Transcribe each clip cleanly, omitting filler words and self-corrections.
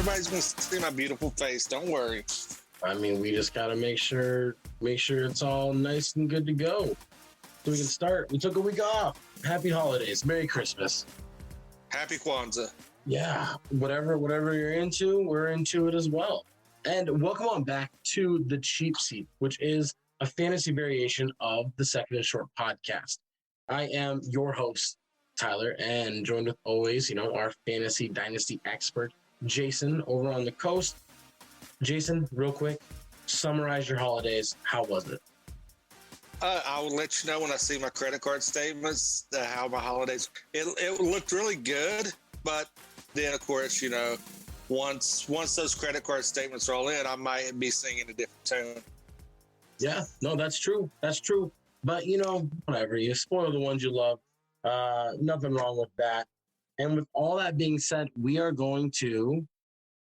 Everybody's gonna see my beautiful face. Don't worry. I mean, we just gotta make sure it's all nice and good to go, so we can start. We took a week off. Happy holidays, Merry Christmas, Happy Kwanzaa. yeah. Whatever you're into, we're into it as well. And welcome on back to the Cheap Seat, which is a fantasy variation of the Second and Short podcast. I am your host, Tyler, and joined with always, our fantasy dynasty expert, Jason, over on the coast. Jason, real quick, summarize your holidays. How was it? I will let you know when I see my credit card statements how my holidays. It looked really good, but then of course, once those credit card statements roll in, I might be singing a different tune. Yeah, no, that's true. That's true. But whatever. You spoil the ones you love. Nothing wrong with that. And with all that being said, we are going to,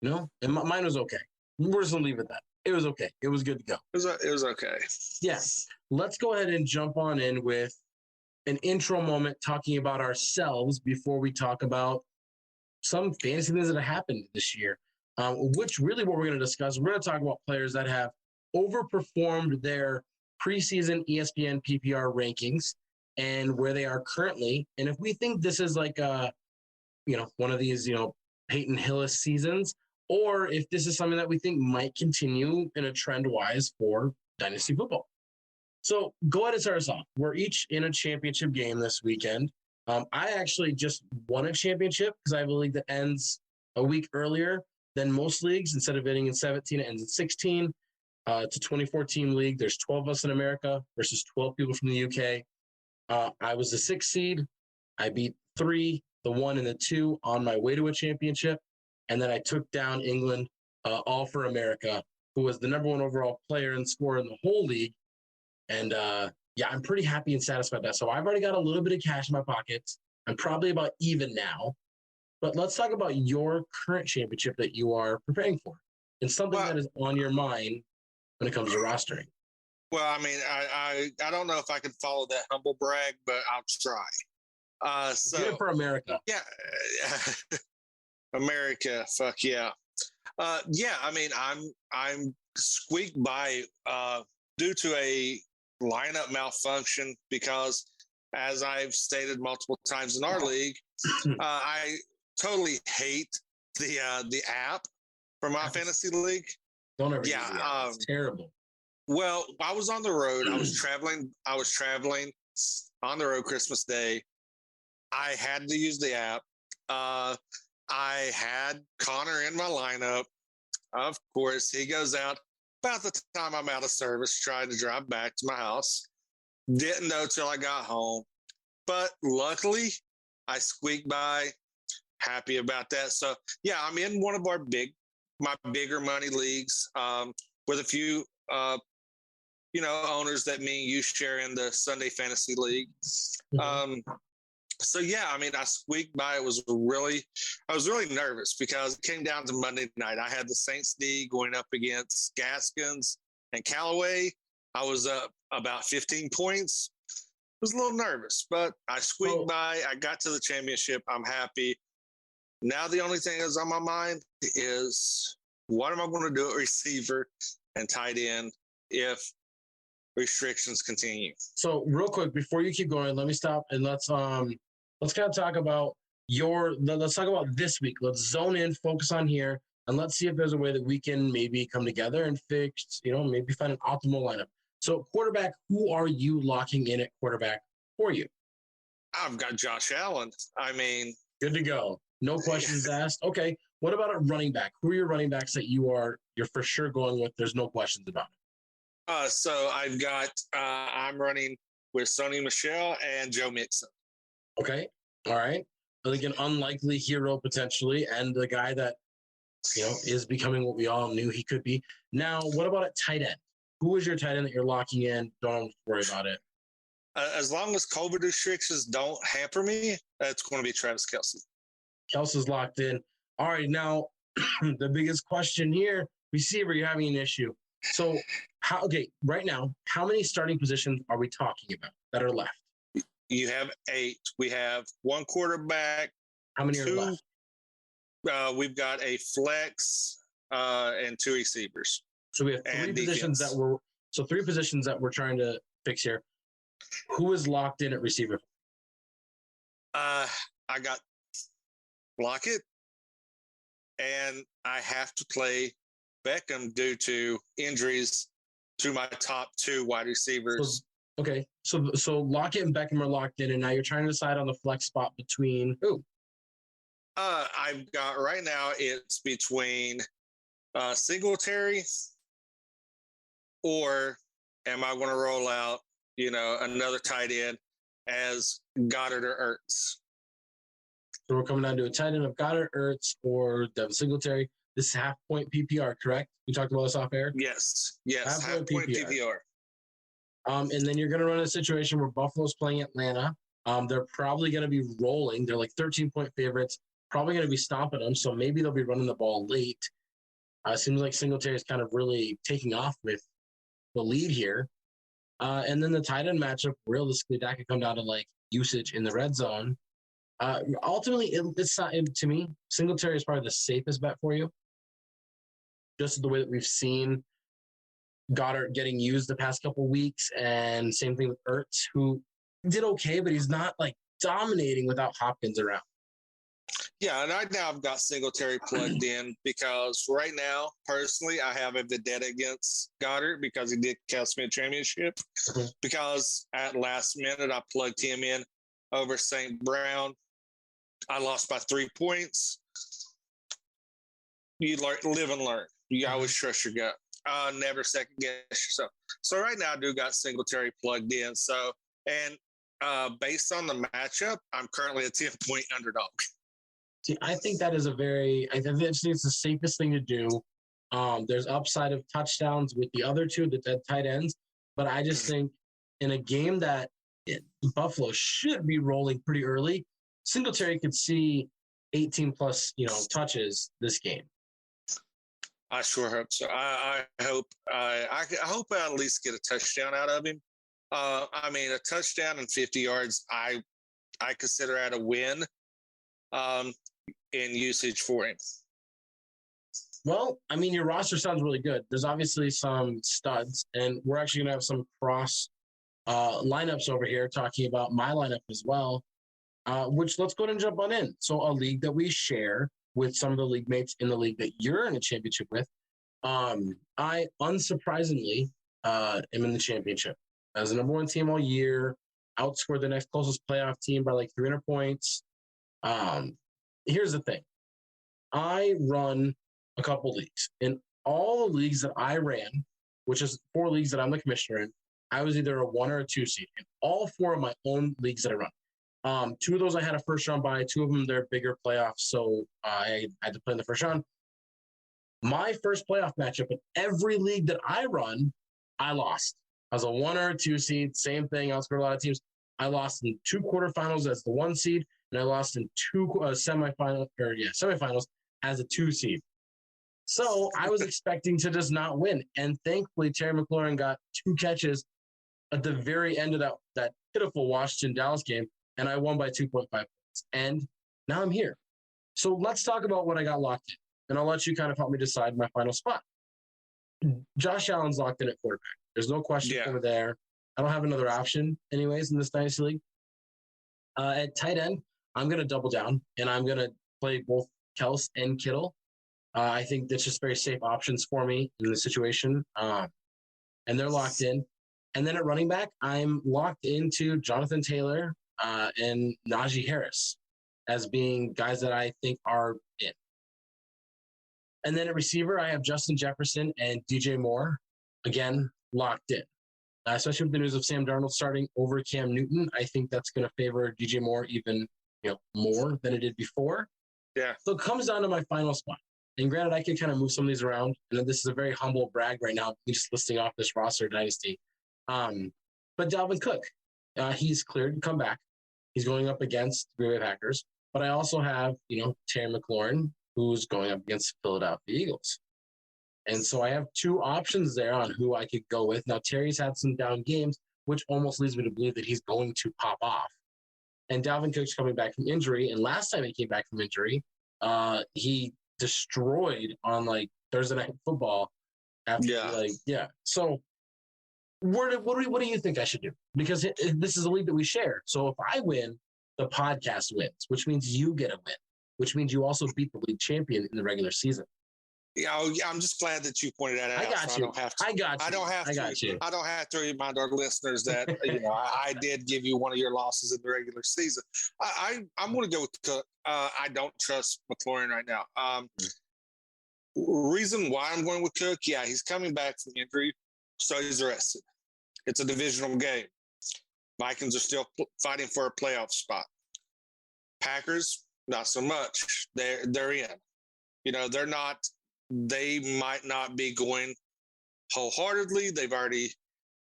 and mine was okay. We're just gonna leave it at that. It was okay. It was good to go. It was okay. Yeah. Let's go ahead and jump on in with an intro moment talking about ourselves before we talk about some fantasy things that have happened this year, which really what we're going to discuss. We're going to talk about players that have overperformed their preseason ESPN PPR rankings and where they are currently. And if we think this is like one of these, Peyton Hillis seasons, or if this is something that we think might continue in a trend-wise for Dynasty football. So go ahead and start us off. We're each in a championship game this weekend. I actually just won a championship because I have a league that ends a week earlier than most leagues. Instead of ending in 17, it ends in 16. It's a 24-team league. There's 12 of us in America versus 12 people from the UK. I was the 6th seed. I beat 3, the 1, and the 2 on my way to a championship. And then I took down England, all for America, who was the number 1 overall player and scorer in the whole league. And I'm pretty happy and satisfied with that. So I've already got a little bit of cash in my pockets. I'm probably about even now. But let's talk about your current championship that you are preparing for and something that is on your mind when it comes to rostering. Well, I mean, I don't know if I can follow that humble brag, but I'll try. Get it for America. Yeah. America, fuck yeah. I mean, I'm squeaked by due to a lineup malfunction because, as I've stated multiple times in our league, I totally hate the app for my fantasy league. Don't ever use the app. It's terrible. Well, I was on the road. I was traveling on the road Christmas Day. I had to use the app. I had Connor in my lineup. Of course, he goes out about the time I'm out of service, trying to drive back to my house. Didn't know till I got home. But luckily, I squeaked by. Happy about that. So, yeah, I'm in one of my bigger money leagues with a few, owners that me and you share in the Sunday Fantasy League. So yeah, I mean, I squeaked by. I was really nervous because it came down to Monday night. I had the Saints D going up against Gaskins and Callaway. I was up about 15 points. I was a little nervous, but I squeaked by. I got to the championship. I'm happy. Now the only thing that's on my mind is what am I going to do at receiver and tight end if restrictions continue? So real quick, before you keep going, let me stop and let's kind of talk about let's talk about this week. Let's zone in, focus on here, and let's see if there's a way that we can maybe come together and fix, maybe find an optimal lineup. So quarterback, who are you locking in at quarterback for you? I've got Josh Allen. I mean, good to go. No questions asked. Okay. What about a running back? Who are your running backs that you're for sure going with? There's no questions about it. So I've got I'm running with Sony Michel and Joe Mixon. Okay. All right. Like an unlikely hero potentially, and the guy that is becoming what we all knew he could be. Now, what about at tight end? Who is your tight end that you're locking in? Don't worry about it. As long as COVID restrictions don't hamper me, it's going to be Travis Kelce. Kelce's locked in. All right. Now, the biggest question here, receiver, you're having an issue. So, right now, how many starting positions are we talking about that are left? You have 8. We have 1 quarterback. How many are left? We've got a flex and 2 receivers. So we have three positions that we're trying to fix here. Who is locked in at receiver? I got Lockett, and I have to play Beckham due to injuries to my top 2 wide receivers. So Lockett and Beckham are locked in, and now you're trying to decide on the flex spot between who? I've got right now it's between Singletary, or am I going to roll out, another tight end as Goddard or Ertz? So we're coming down to a tight end of Goddard, Ertz, or Devin Singletary. This is half point PPR, correct? We talked about this off air? Yes, half point PPR. And then you're going to run a situation where Buffalo's playing Atlanta. They're probably going to be rolling. They're like 13-point favorites, probably going to be stomping them. So maybe they'll be running the ball late. It seems like Singletary is kind of really taking off with the lead here. And then the tight end matchup, realistically, that could come down to like usage in the red zone. Ultimately, it's not, to me, Singletary is probably the safest bet for you. Just the way that we've seen Goddard getting used the past couple weeks, and same thing with Ertz, who did okay, but he's not like dominating without Hopkins around. Yeah, and right now I've got Singletary plugged in because right now, personally, I have a vendetta against Goddard because he did cost me a championship. Mm-hmm. Because at last minute I plugged him in over St. Brown. I lost by 3 points. You live and learn. You always trust your gut. Never second guess yourself. So right now I do got Singletary plugged in. So, and based on the matchup, I'm currently a 10-point underdog. See, I think that is I think it's the safest thing to do. There's upside of touchdowns with the other two, the tight ends. But I just think in a game that Buffalo should be rolling pretty early, Singletary could see 18 plus, touches this game. I sure hope so. I hope I hope I at least get a touchdown out of him. I mean, a touchdown and 50 yards, I consider that a win in usage for him. Well, I mean, your roster sounds really good. There's obviously some studs, and we're actually going to have some cross lineups over here talking about my lineup as well, which let's go ahead and jump on in. So a league that we share with some of the league mates in the league that you're in a championship with. I, unsurprisingly, am in the championship. As the number 1 team all year, outscored the next closest playoff team by like 300 points. Here's the thing. I run a couple leagues. In all the leagues that I ran, which is 4 leagues that I'm the commissioner in, I was either a 1 or a 2 seed in all 4 of my own leagues that I run. 2 of those I had a first round bye. 2 of them, they're bigger playoffs, so I had to play in the first round. My first playoff matchup in every league that I run, I lost. I was a 1 or a 2 seed, same thing. I outscored a lot of teams. I lost in 2 quarterfinals as the 1 seed, and I lost in 2 semifinals as a 2 seed. So I was expecting to just not win. And thankfully, Terry McLaurin got 2 catches at the very end of that pitiful Washington-Dallas game, and I won by 2.5 points. And now I'm here. So let's talk about what I got locked in, and I'll let you kind of help me decide my final spot. Josh Allen's locked in at quarterback. There's no question over there. I don't have another option anyways in this Dynasty League. At tight end, I'm going to double down, and I'm going to play both Kels and Kittle. I think that's just very safe options for me in this situation. And they're locked in. And then at running back, I'm locked into Jonathan Taylor and Najee Harris as being guys that I think are in. And then at receiver, I have Justin Jefferson and DJ Moore, again, locked in. Especially with the news of Sam Darnold starting over Cam Newton, I think that's going to favor DJ Moore even more than it did before. Yeah. So it comes down to my final spot. And granted, I could kind of move some of these around. And this is a very humble brag right now, just listing off this roster dynasty. But Dalvin Cook, he's cleared to come back. He's going up against the Green Bay Packers. But I also have, Terry McLaurin, who's going up against Philadelphia Eagles. And so I have 2 options there on who I could go with. Now, Terry's had some down games, which almost leads me to believe that he's going to pop off. And Dalvin Cook's coming back from injury. And last time he came back from injury, he destroyed on like Thursday Night Football. So what do you think I should do? Because this is a league that we share. So if I win, the podcast wins, which means you get a win, which means you also beat the league champion in the regular season. Yeah, I'm just glad that you pointed that out. I got you. I don't have to remind our listeners that I did give you one of your losses in the regular season. I'm going to go with Cook. I don't trust McLaurin right now. Reason why I'm going with Cook, he's coming back from injury, so he's rested. It's a divisional game. Vikings are still fighting for a playoff spot. Packers, not so much. They're in. They're not. They might not be going wholeheartedly. They've already,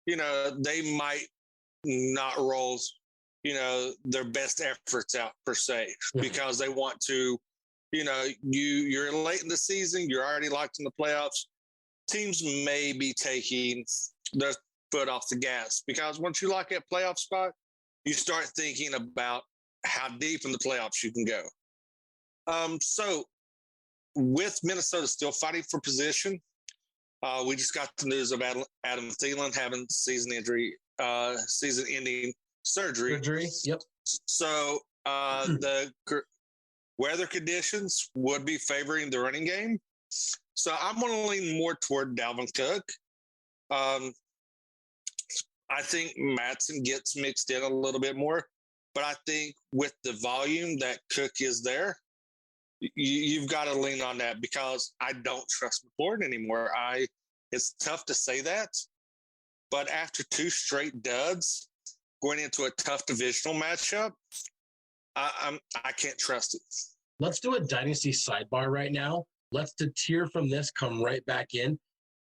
they might not roll, their best efforts out per se, because they want to, you're late in the season. You're already locked in the playoffs. Teams may be taking their foot off the gas, because once you lock that playoff spot, you start thinking about how deep in the playoffs you can go. So with Minnesota still fighting for position, we just got the news of Adam Thielen having season-ending surgery. Yep. So the weather conditions would be favoring the running game. So I'm going to lean more toward Dalvin Cook. I think Mattison gets mixed in a little bit more, but I think with the volume that Cook is there, you've got to lean on that, because I don't trust McLaurin anymore. It's tough to say that, but after 2 straight duds going into a tough divisional matchup, I can't trust it. Let's do a dynasty sidebar right now. Let's deter from this, come right back in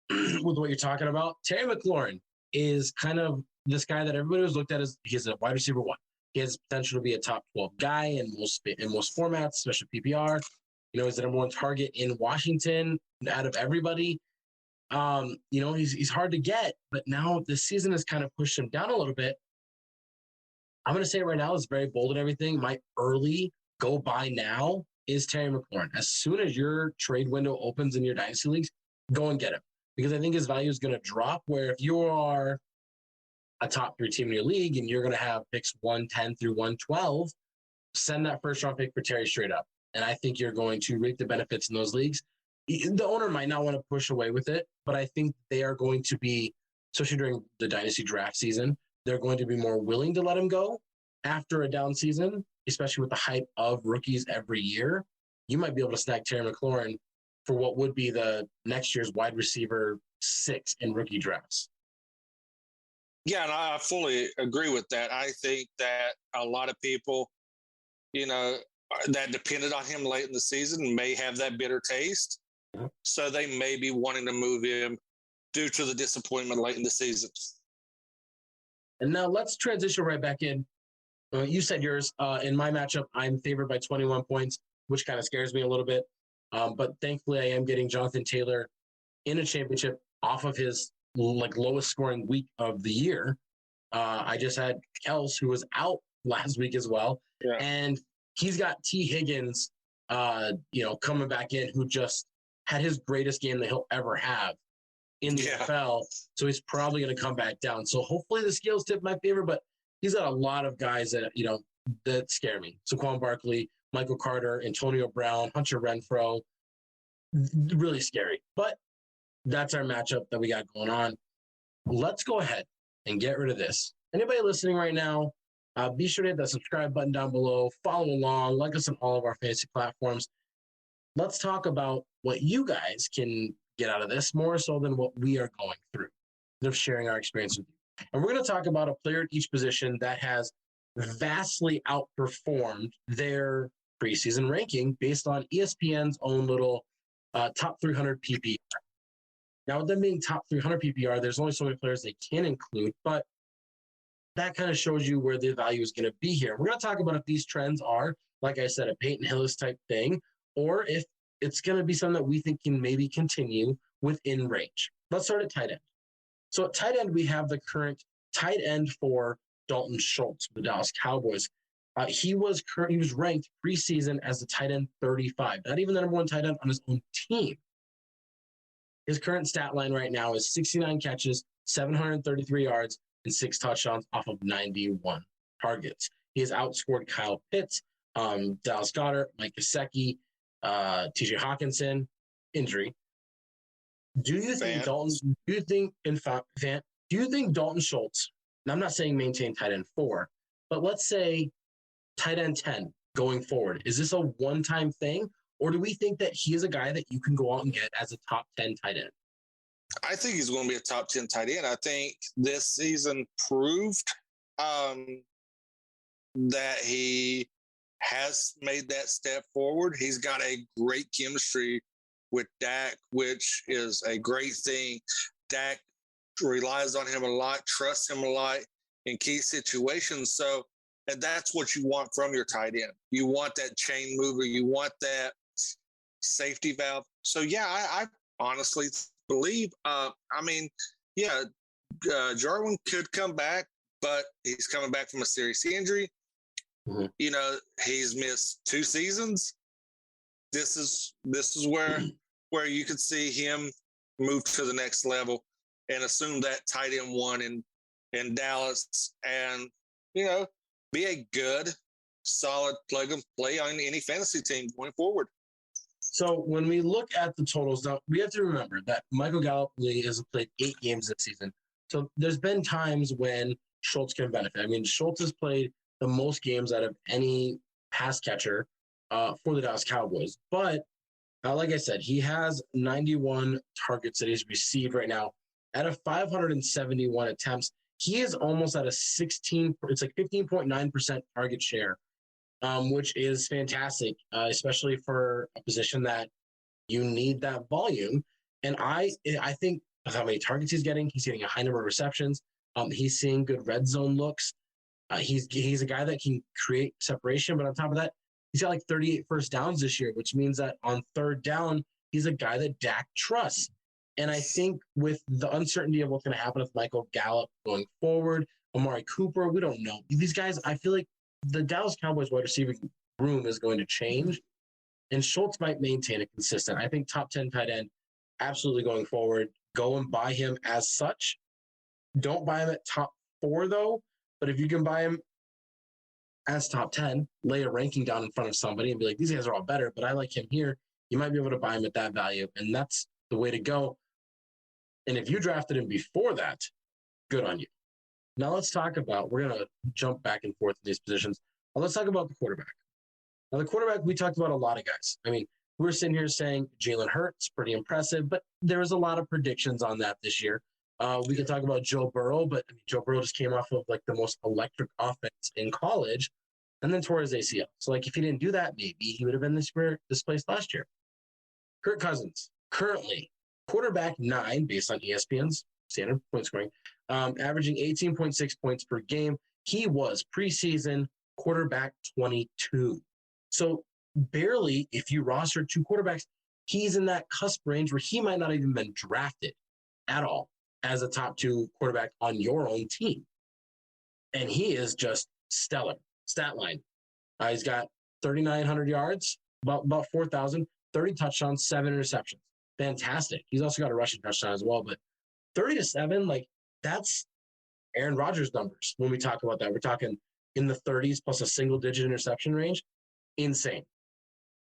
with what you're talking about. Terry McLaurin is kind of this guy that everybody was looked at as he's a wide receiver 1. He has potential to be a top 12 guy in most formats, especially PPR. He's the number 1 target in Washington out of everybody. He's hard to get, but now this season has kind of pushed him down a little bit. I'm going to say it right now, it's very bold and everything. My early go buy now is Terry McLaurin. As soon as your trade window opens in your dynasty leagues, go and get him, because I think his value is going to drop, where if you are a top 3 team in your league and you're going to have picks 110 through 112, send that first round pick for Terry straight up. And I think you're going to reap the benefits in those leagues. The owner might not want to push away with it, but I think they are going to be, especially during the dynasty draft season, they're going to be more willing to let him go after a down season, especially with the hype of rookies every year. You might be able to snag Terry McLaurin for what would be the next year's wide receiver 6 in rookie drafts. Yeah, and I fully agree with that. I think that a lot of people, that depended on him late in the season may have that bitter taste. So they may be wanting to move him due to the disappointment late in the season. And now let's transition right back in. You said yours. In my matchup, I'm favored by 21 points, which kind of scares me a little bit. But thankfully, I am getting Jonathan Taylor in a championship off of his lowest scoring week of the year. I just had Kels, who was out last week as well. Yeah. And he's got T. Higgins, coming back in, who just had his greatest game that he'll ever have in the NFL. So he's probably going to come back down. So hopefully the scales tip my favor, but he's got a lot of guys that, that scare me. Saquon Barkley, Michael Carter, Antonio Brown, Hunter Renfrow, really scary. But that's our matchup that we got going on. Let's go ahead and get rid of this. Anybody listening right now, be sure to hit that subscribe button down below, follow along, like us on all of our fantasy platforms. Let's talk about what you guys can get out of this more so than what we are going through, of sharing our experience with you. And we're going to talk about a player at each position that has vastly outperformed their preseason ranking based on ESPN's own little top 300 PPR. Now, with them being top 300 PPR, there's only so many players they can include, but that kind of shows you where the value is going to be here. We're going to talk about if these trends are, like I said, a Peyton Hillis type thing, or if it's going to be something that we think can maybe continue within range. Let's start at tight end. So at tight end, we have the current tight end for Dalton Schultz, the Dallas Cowboys. He was ranked preseason as the tight end 35, not even the number one tight end on his own team. His current stat line right now is 69 catches, 733 yards, and 6 touchdowns off of 91 targets. He has outscored Kyle Pitts, Dallas Goedert, Mike Gesicki, TJ Hawkinson, injury. Do you think Dalton Schultz, and I'm not saying maintain tight end 4, but let's say tight end 10 going forward, is this a one-time thing? Or do we think that he is a guy that you can go out and get as a top 10 tight end? I think he's going to be a top 10 tight end. I think this season proved that he has made that step forward. He's got a great chemistry with Dak, which is a great thing. Dak relies on him a lot, trusts him a lot in key situations. So, and that's what you want from your tight end. You want that chain mover. You want that safety valve. So, yeah, I honestly believe, Jarwin could come back, but he's coming back from a serious injury. Mm-hmm. You know, he's missed 2 seasons. This is where you could see him move to the next level and assume that tight end 1 in Dallas and, you know, be a good, solid plug and play on any fantasy team going forward. So when we look at the totals, now we have to remember that Michael Gallup has played 8 games this season. So there's been times when Schultz can benefit. I mean, Schultz has played the most games out of any pass catcher for the Dallas Cowboys. But like I said, he has 91 targets that he's received right now. Out of 571 attempts, he is almost at a 15.9% target share, which is fantastic, especially for a position that you need that volume. And I think with how many targets he's getting a high number of receptions. He's seeing good red zone looks. He's a guy that can create separation, but on top of that, he's got like 38 first downs this year, which means that on third down, he's a guy that Dak trusts. And I think with the uncertainty of what's going to happen with Michael Gallup going forward, Amari Cooper, we don't know. These guys, I feel like the Dallas Cowboys wide receiver room is going to change, and Schultz might maintain a consistent. I think top 10 tight end, absolutely going forward. Go and buy him as such. Don't buy him at top 4, though. But if you can buy him as top 10, lay a ranking down in front of somebody and be like, these guys are all better, but I like him here, you might be able to buy him at that value. And that's the way to go. And if you drafted him before that, good on you. Now let's talk about, we're going to jump back and forth in these positions. Now let's talk about the quarterback. Now the quarterback, we talked about a lot of guys. I mean, we were sitting here saying Jalen Hurts, pretty impressive, but there was a lot of predictions on that this year. We can talk about Joe Burrow, but I mean, Joe Burrow just came off of like the most electric offense in college and then tore his ACL. So like if he didn't do that, maybe he would have been this place last year. Kirk Cousins, currently quarterback 9 based on ESPN's standard point scoring, averaging 18.6 points per game. He was preseason quarterback 22. So barely, if you roster 2 quarterbacks, he's in that cusp range where he might not even been drafted at all as a top 2 quarterback on your own team. And he is just stellar. Stat line. He's got 3,900 yards, about 4,000, 30 touchdowns, 7 interceptions. Fantastic. He's also got a rushing touchdown as well. But 30-7, like that's Aaron Rodgers numbers when we talk about that. We're talking in the 30s plus a single-digit interception range. Insane.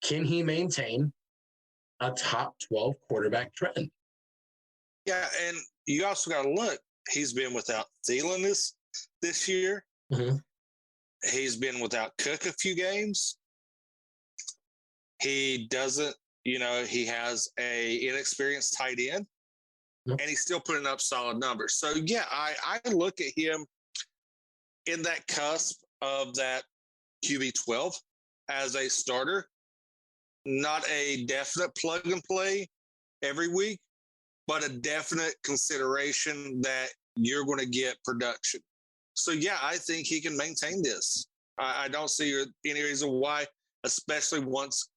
Can he maintain a top 12 quarterback trend? Yeah, and you also got to look. He's been without Thielen this year. Mm-hmm. He's been without Cook a few games. He doesn't, he has a inexperienced tight end, and he's still putting up solid numbers. So, yeah, I look at him in that cusp of that QB12 as a starter, not a definite plug and play every week, but a definite consideration that you're going to get production. So, yeah, I think he can maintain this. I don't see any reason why, especially once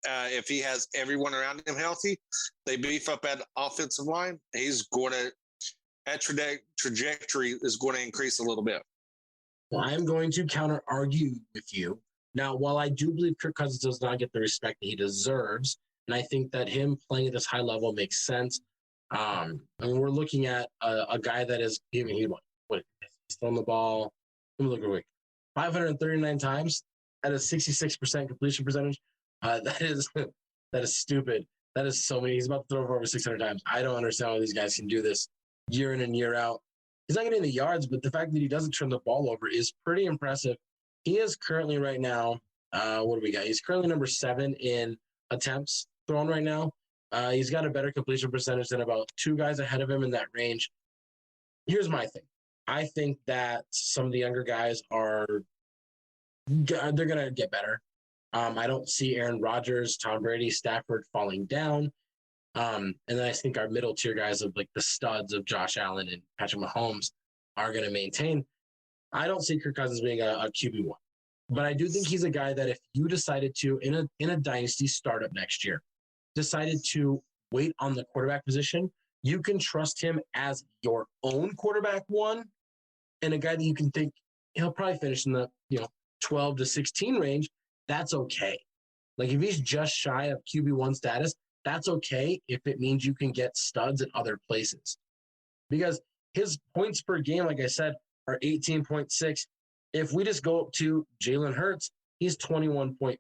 if he has everyone around him healthy, they beef up that offensive line, that trajectory is going to increase a little bit. Well, I'm going to counter argue with you. Now, while I do believe Kirk Cousins does not get the respect that he deserves, and I think that him playing at this high level makes sense. And we're looking at a guy that is giving what he's thrown the ball. Let me look real quick. 539 times at a 66% completion percentage. That is stupid. That is so many. He's about to throw for over 600 times. I don't understand how these guys can do this year in and year out. He's not getting the yards, but the fact that he doesn't turn the ball over is pretty impressive. He is currently right now, what do we got? He's currently number 7 in attempts thrown right now. He's got a better completion percentage than about 2 guys ahead of him in that range. Here's my thing. I think that some of the younger guys they're going to get better. I don't see Aaron Rodgers, Tom Brady, Stafford falling down. And then I think our middle tier guys of like the studs of Josh Allen and Patrick Mahomes are going to maintain. I don't see Kirk Cousins being a QB1, but I do think he's a guy that if you decided to, in a dynasty startup next year, decided to wait on the quarterback position, you can trust him as your own quarterback 1 and a guy that you can think he'll probably finish in the 12 to 16 range. That's okay. Like if he's just shy of QB1 status, that's okay if it means you can get studs in other places. Because his points per game, like I said, are 18.6. If we just go up to Jalen Hurts, he's 21.4.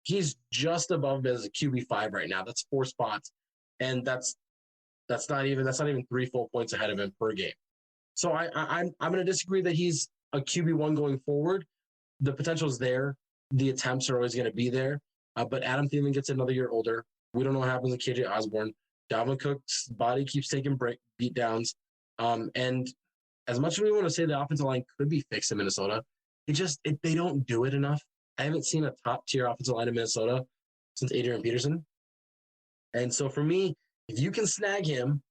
He's just above him as a QB5 right now. That's 4 spots. And that's not even 3 full points ahead of him per game. So I'm going to disagree that he's a QB1 going forward. The potential is there. The attempts are always going to be there. But Adam Thielen gets another year older. We don't know what happens with KJ Osborne. Dalvin Cook's body keeps taking beat downs. And as much as we want to say the offensive line could be fixed in Minnesota, they don't do it enough. I haven't seen a top-tier offensive line in Minnesota since Adrian Peterson. And so for me, if you can snag him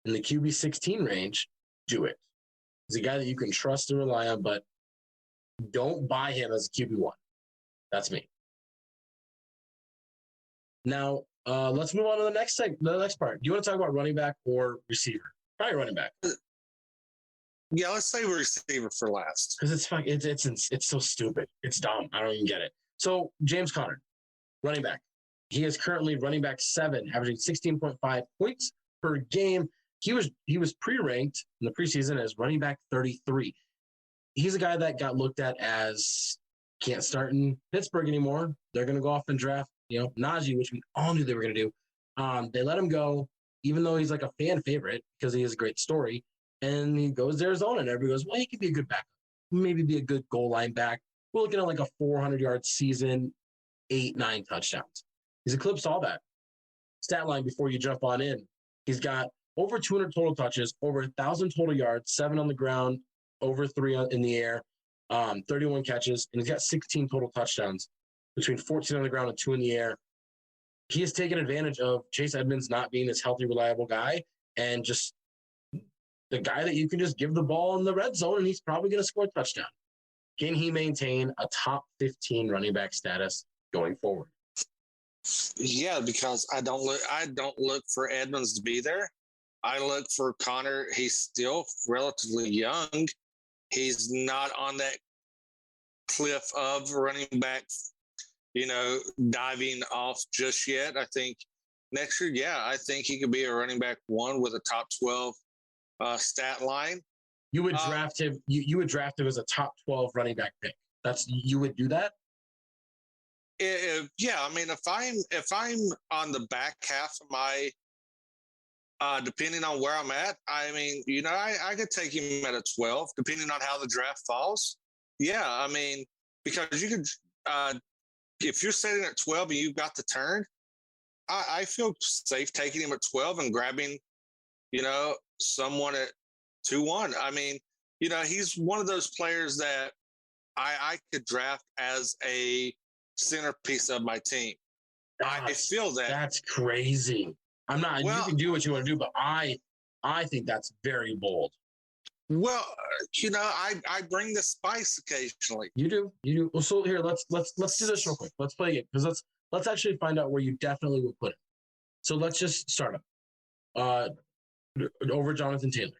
in the QB 16 range, do it. He's a guy that you can trust and rely on, but don't buy him as a QB1. That's me. Now, let's move on to the next part. Do you want to talk about running back or receiver? Probably running back. Yeah, let's say receiver for last. Because it's so stupid. It's dumb. I don't even get it. So James Conner, running back. He is currently running back 7, averaging 16.5 points per game. He was pre-ranked in the preseason as running back 33. He's a guy that got looked at as can't start in Pittsburgh anymore. They're going to go off and draft, Najee, which we all knew they were going to do. They let him go, even though he's like a fan favorite because he has a great story. And he goes to Arizona, and everybody goes, well, he could be a good backup. Maybe be a good goal line back. We're looking at like a 400-yard season, 8-9 touchdowns. He's eclipsed all that. Stat line before you jump on in. He's got over 200 total touches, over 1,000 total yards, 7 on the ground, over 3 in the air, 31 catches, and he's got 16 total touchdowns between 14 on the ground and 2 in the air. He has taken advantage of Chase Edmonds not being this healthy, reliable guy and just the guy that you can just give the ball in the red zone and he's probably going to score a touchdown. Can he maintain a top 15 running back status going forward? Yeah, because I don't look for Edmonds to be there. I look for Conner. He's still relatively young. He's not on that cliff of running back, diving off just yet. I think next year, I think he could be a running back 1 with a top 12 stat line. You would draft him. You would draft him as a top 12 running back pick. You would do that. I mean, if I'm on the back half of my, depending on where I'm at, I mean, I could take him at a 12, depending on how the draft falls. Yeah, I mean, because you could, if you're sitting at 12 and you've got the turn, I feel safe taking him at 12 and grabbing, someone at 2-1. I mean, he's one of those players that I could draft as a centerpiece of my team. I feel that. That's crazy. I'm not. Well, you can do what you want to do, but I think that's very bold. Well, I bring the spice occasionally. You do. Well, so here, let's do this real quick. Let's play it because let's actually find out where you definitely would put it. So let's just start up. Over Jonathan Taylor.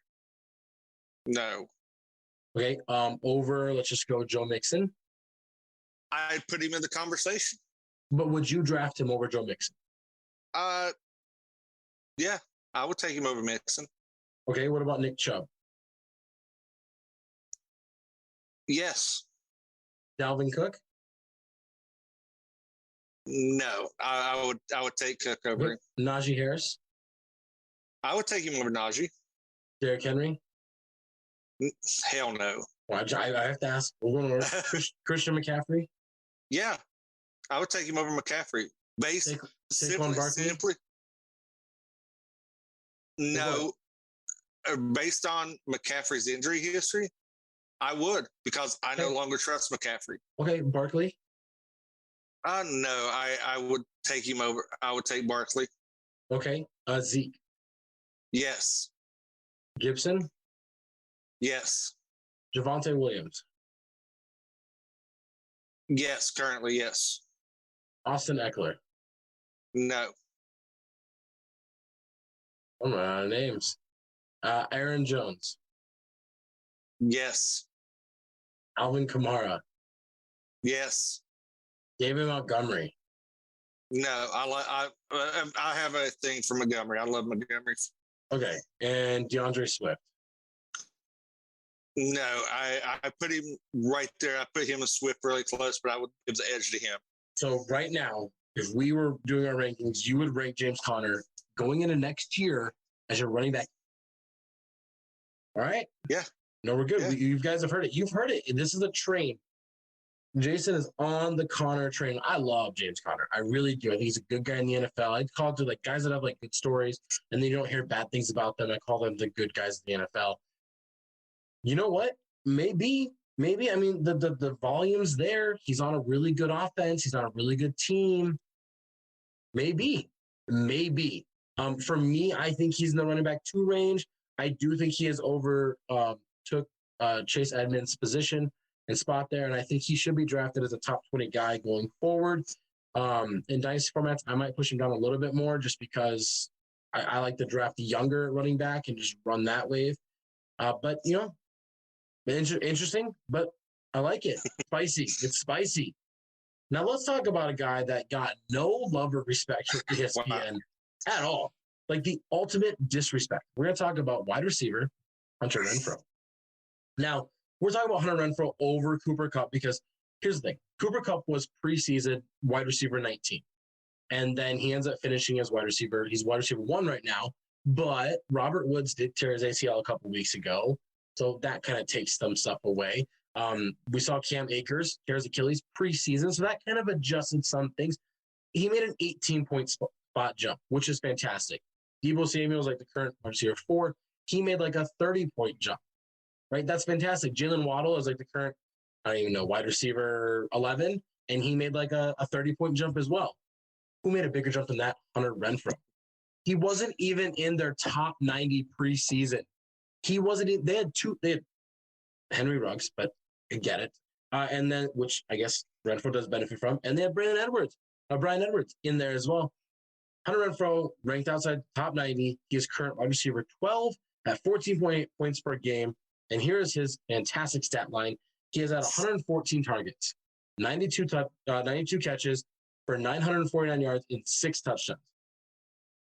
No. Okay. Over, let's just go Joe Mixon. I'd put him in the conversation. But would you draft him over Joe Mixon? Yeah, I would take him over Mixon. Okay. What about Nick Chubb? Yes. Dalvin Cook? No, I would take Cook over him. Najee Harris? I would take him over Najee. Derrick Henry? Hell no. Well, I have to ask. We're going to Christian McCaffrey? Yeah, I would take him over McCaffrey. Simply. No, based on McCaffrey's injury history, I would, because I no longer trust McCaffrey. Okay, Barkley? No, I would take him over. I would take Barkley. Okay, Zeke? Yes. Gibson? Yes. Javonte Williams? Yes, currently, yes. Austin Eckler? No. I'm running out of names. Aaron Jones? Yes. Alvin Kamara? Yes. David Montgomery? No, I have a thing for Montgomery. I love Montgomery. Okay, and DeAndre Swift? No, I put him right there. I put him and Swift really close, but I would give the edge to him. So right now, if we were doing our rankings, you would rank James Conner going into next year as your running back. All right? Yeah. No, we're good. Yeah. You guys have heard it. You've heard it. This is a train. Jason is on the Conner train. I love James Conner. I really do. I think he's a good guy in the NFL. I call it like guys that have like good stories and then you don't hear bad things about them. I call them the good guys in the NFL. You know what? Maybe. I mean, the volume's there. He's on a really good offense. He's on a really good team. Maybe. For me, I think he's in the running back 2 range. I do think he has took Chase Edmonds' position and spot there, and I think he should be drafted as a top 20 guy going forward. In dynasty formats, I might push him down a little bit more just because I like to draft the younger running back and just run that wave. But, interesting, but I like it. Spicy. It's spicy. Now let's talk about a guy that got no love or respect from ESPN at all. Like the ultimate disrespect. We're going to talk about wide receiver Hunter Renfrow. Now, we're talking about Hunter Renfrow over Cooper Kupp because here's the thing. Cooper Kupp was preseason wide receiver 19. And then he ends up finishing as wide receiver. He's wide receiver 1 right now. But Robert Woods did tear his ACL a couple weeks ago. So that kind of takes some stuff away. We saw Cam Akers tear his Achilles preseason. So that kind of adjusted some things. He made an 18-point spot jump, which is fantastic. Deebo Samuel's like the current wide receiver 4. He made like a 30-point jump, right? That's fantastic. Jalen Waddle is like the current, I don't even know, wide receiver 11, and he made like a 30-point jump as well. Who made a bigger jump than that? Hunter Renfrow. He wasn't even in their top 90 preseason. He wasn't. They had Henry Ruggs, but I get it. And then, which I guess Renfrow does benefit from. And they had Brian Edwards in there as well. Hunter Renfrow ranked outside top 90. He is current wide receiver 12 at 14.8 points per game. And here's his fantastic stat line. He has had 114 targets, 92 catches for 949 yards and 6 touchdowns.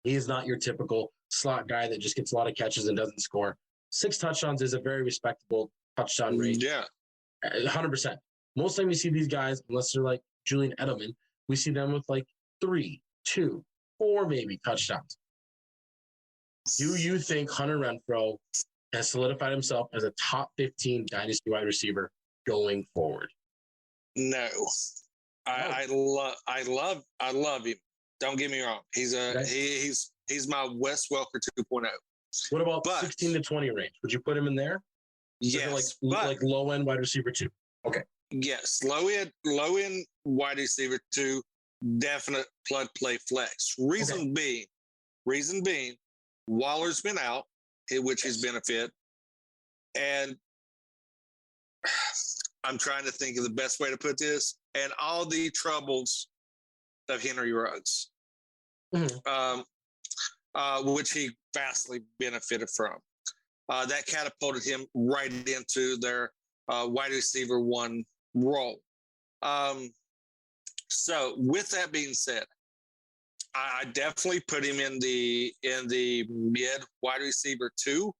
He is not your typical slot guy that just gets a lot of catches and doesn't score. 6 touchdowns is a very respectable touchdown rate. Yeah. 100%. Most time you see these guys, unless they're like Julian Edelman, we see them with like 3, 2, 4 maybe touchdowns. Do you think Hunter Renfrow has solidified himself as a top 15 dynasty wide receiver going forward? No. I love him. Don't get me wrong. He's my Wes Welker 2.0. What about 16 to 20 range? Would you put him in there? Yes, like low end wide receiver 2. Okay. Yes, low end wide receiver 2, definite plug play flex. Reason being, Waller's been out, which is benefit, and I'm trying to think of the best way to put this, and all the troubles of Henry Ruggs, which he vastly benefited from. That catapulted him right into their wide receiver one role. So with that being said, I definitely put him in the mid wide receiver 2.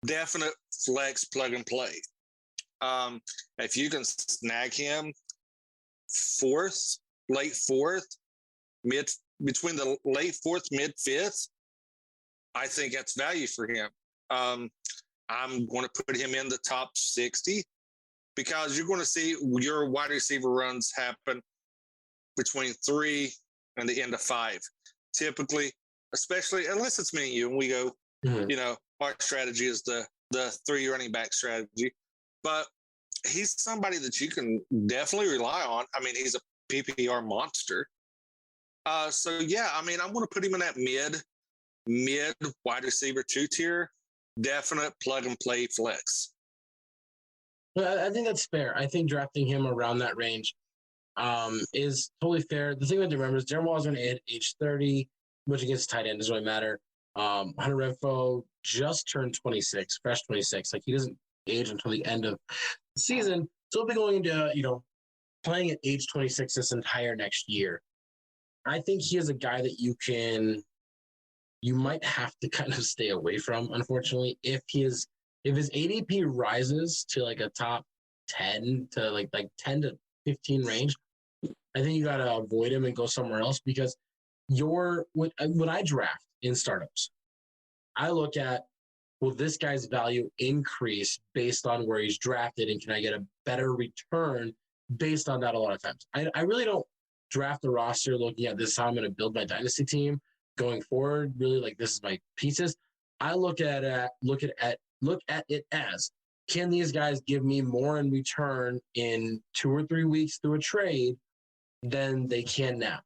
Definite flex plug and play. If you can snag him late fourth, between the late fourth, mid fifth, I think that's value for him. I'm going to put him in the top 60 because you're going to see your wide receiver runs happen between 3 and the end of 5. Typically, especially unless it's me and you, and we go, our strategy is the 3 running back strategy. But he's somebody that you can definitely rely on. I mean, he's a PPR monster. So yeah, I mean, I'm going to put him in that mid wide receiver 2 tier. Definite plug and play flex. Well, I think that's fair. I think drafting him around that range is totally fair. The thing to remember is Darren Waller's going to hit age 30, which against tight end doesn't really matter. Hunter Renfrow just turned 26, fresh 26. Like, he doesn't age until the end of the season. So he'll be going into, playing at age 26 this entire next year. I think he is a guy that you might have to kind of stay away from, unfortunately. If his ADP rises to like a top 10 to like 10 to 15 range, I think you got to avoid him and go somewhere else, because when I draft in startups, I look at, will this guy's value increase based on where he's drafted, and can I get a better return based on that a lot of times? I really don't draft a roster looking at this is how I'm going to build my dynasty team going forward. Really, like, this is my pieces. I look at it as, can these guys give me more in return in 2 or 3 weeks through a trade than they can now?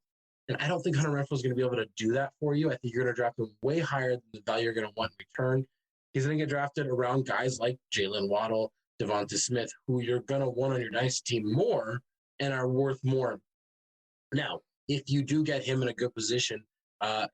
And I don't think Hunter Renfrow is going to be able to do that for you. I think you're going to draft him way higher than the value you're going to want in return. He's going to get drafted around guys like Jalen Waddle, Devonta Smith, who you're going to want on your dynasty team more and are worth more. Now, if you do get him in a good position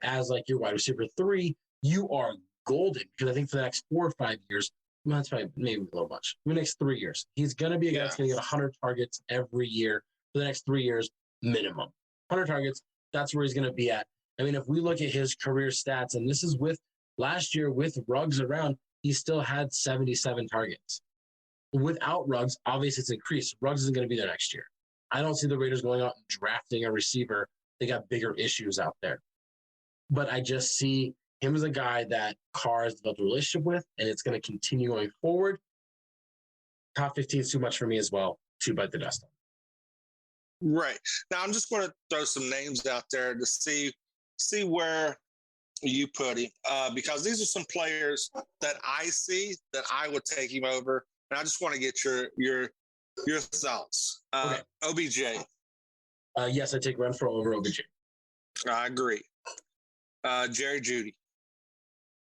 as like your wide receiver 3, you are golden, because I think for the next 4 or 5 years, well, that's probably maybe a little much. For the next 3 years, he's going to be a guy that's going to get 100 targets every year for the next 3 years minimum. 100 targets, that's where he's going to be at. I mean, if we look at his career stats, and this is with last year with Ruggs around, he still had 77 targets. Without Ruggs, obviously it's increased. Ruggs isn't going to be there next year. I don't see the Raiders going out and drafting a receiver. They got bigger issues out there. But I just see him as a guy that Carr has developed a relationship with, and it's going to continue going forward. Top 15 is too much for me as well to bite the dust on. Right. Now, I'm just going to throw some names out there to see where you put him, because these are some players that I see that I would take him over, and I just want to get your thoughts. Okay. OBJ. Yes, I take Renfrow over OBJ. I agree. Jerry Jeudy.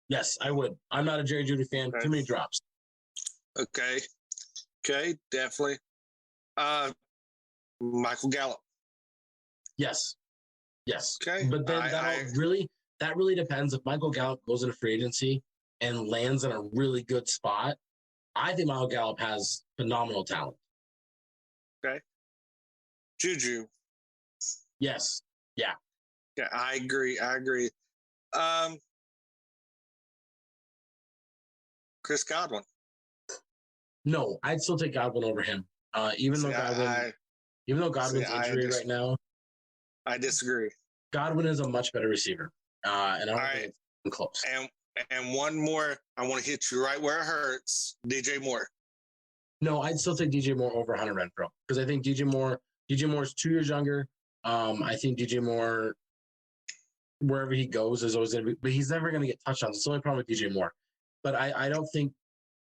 Yes, I would. I'm not a Jerry Jeudy fan. Okay. Too many drops. Okay, definitely. Michael Gallup. Yes. Okay. But then that really depends. If Michael Gallup goes into free agency and lands in a really good spot, I think Michael Gallup has phenomenal talent. Okay. Juju. Yes. Yeah. Yeah, I agree. Chris Godwin. No, I'd still take Godwin over him. Even though Godwin's injury right now. I disagree. Godwin is a much better receiver. And I don't think it's close. And one more, I want to hit you right where it hurts. DJ Moore. No, I'd still take DJ Moore over Hunter Renfrow, because I think DJ Moore is 2 years younger. I think DJ Moore, wherever he goes, is always going to be, but he's never going to get touchdowns. It's the only problem with DJ Moore. But I think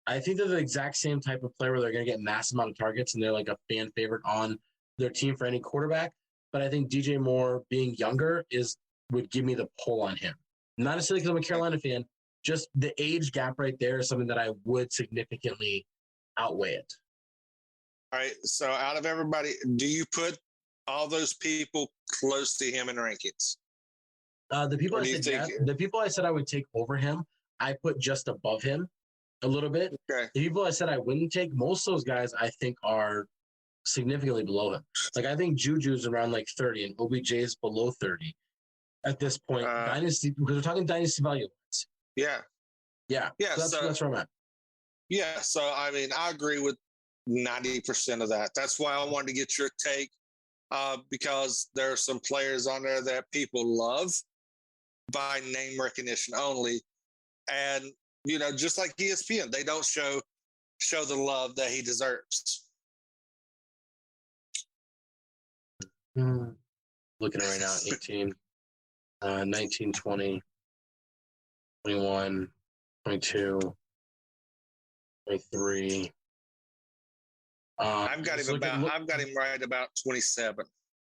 they're the exact same type of player where they're going to get mass amount of targets and they're like a fan favorite on their team for any quarterback. But I think DJ Moore being younger would give me the pull on him. Not necessarily because I'm a Carolina fan, just the age gap right there is something that I would significantly outweigh it. All right. So out of everybody, do you put all those people close to him in rankings? The people I said I would take over him, I put just above him. a little bit. Okay. The people I said I wouldn't take, most of those guys I think are significantly below him. Like I think Juju's around like 30 and OBJ is below 30 at this point. Dynasty, because we're talking dynasty value. Yeah. Yeah. Yeah. So that's where I'm at. Yeah. So, I mean, I agree with 90% of that. That's why I wanted to get your take because there are some players on there that people love by name recognition only. And, you know, just like ESPN, they don't show the love that he deserves. Looking right now, 18, 19, 20, 21, 22, 23. I've got him right about 27.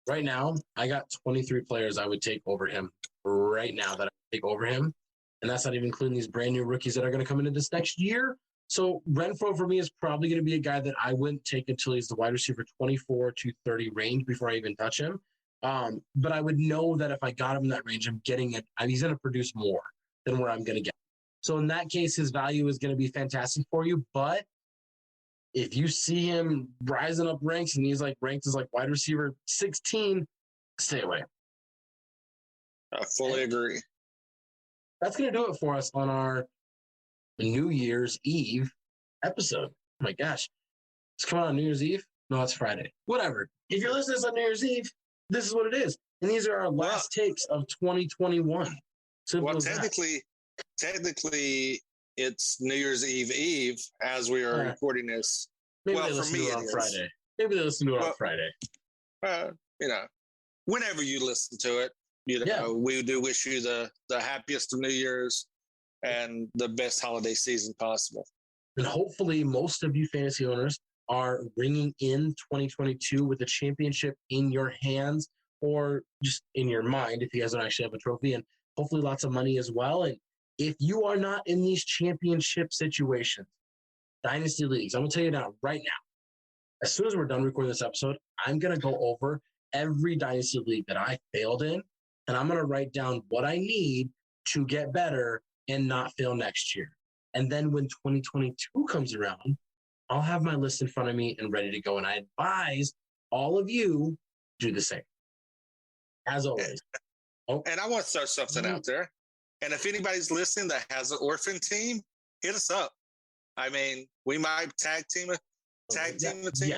Right now, I got 23 players I would take over him right now that I would take over him. And that's not even including these brand new rookies that are going to come into this next year. So Renfrow for me is probably going to be a guy that I wouldn't take until he's the wide receiver 24 to 30 range before I even touch him. But I would know that if I got him in that range, I'm getting it. He's going to produce more than where I'm going to get. So in that case, his value is going to be fantastic for you. But if you see him rising up ranks and he's like ranked as like wide receiver 16, stay away. I fully agree. That's going to do it for us on our New Year's Eve episode. Oh my gosh. It's coming on New Year's Eve? No, it's Friday. Whatever. If you're listening to this on New Year's Eve, this is what it is. And these are our last takes of 2021. Simple as technically, it's New Year's Eve as we are recording this. Maybe they listen to it on Friday. Maybe they listen to it on Friday. You know, whenever you listen to it, you know, we do wish you the happiest of New Year's and the best holiday season possible. And hopefully most of you fantasy owners are ringing in 2022 with a championship in your hands or just in your mind if you guys don't actually have a trophy, and hopefully lots of money as well. And if you are not in these championship situations, dynasty leagues, I'm going to tell you now, right now, as soon as we're done recording this episode, I'm going to go over every dynasty league that I failed in, and I'm going to write down what I need to get better and not fail next year. And then when 2022 comes around, I'll have my list in front of me and ready to go. And I advise all of you do the same. As always. And I want to throw something out there. And if anybody's listening that has an orphan team, hit us up. I mean, we might tag team the team.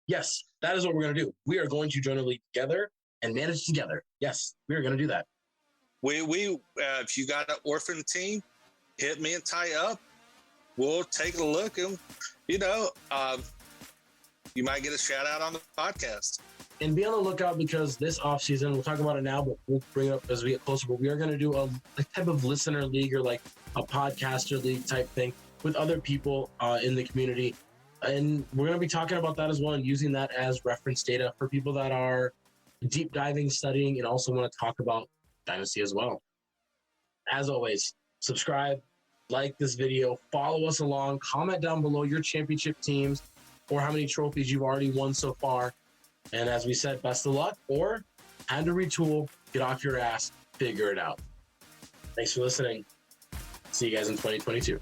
Yes, that is what we're going to do. We are going to join a league together and manage together. Yes, we are going to do that. We if you got an orphan team, hit me and Ty up. We'll take a look, and you know, you might get a shout out on the podcast. And be on the lookout because this offseason, we'll talk about it now, but we'll bring it up as we get closer. But we are going to do a type of listener league or like a podcaster league type thing with other people in the community. And we're going to be talking about that as well and using that as reference data for people that are deep diving, studying, and also want to talk about Dynasty as well. As always, subscribe, like this video, follow us along, comment down below your championship teams or how many trophies you've already won so far. And as we said, best of luck or time to retool, get off your ass, figure it out. Thanks for listening. See you guys in 2022.